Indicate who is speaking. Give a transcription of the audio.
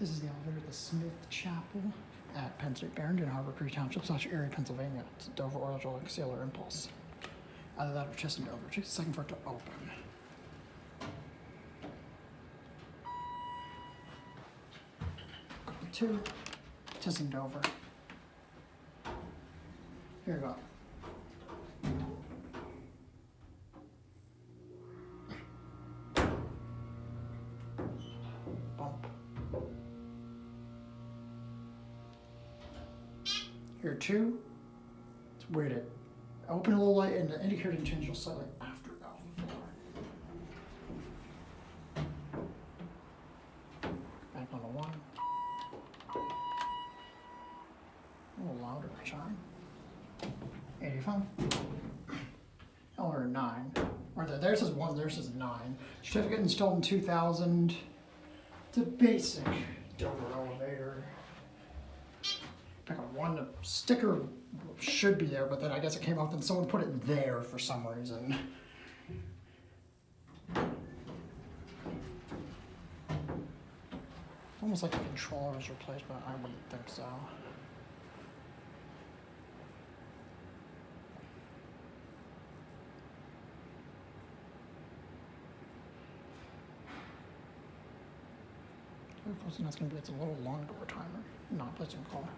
Speaker 1: This is the elevator at the Smith Chapel at Penn State Behrend in Harborcreek Township, Erie, Pennsylvania. It's a Dover Oildraulic Seelar impulse. Either that or chest and Dover. It takes a second for it to open. Couple two, Thyssen Dover. Here we go. Bump. Here two. It's weird. It opened a little light and the indicator didn't change until slightly after it got on the floor. Back on the one. A little louder chime. 85. Or 9. Or there says 1, there says 9. Certificate installed in 2000. It's a basic Dover elevator. Pick up 1. The sticker should be there, but then I guess it came off and someone put it there for some reason. Almost like the controller was replaced, but I wouldn't think so. Close enough, it's going to be a little long door timer. Not placing call.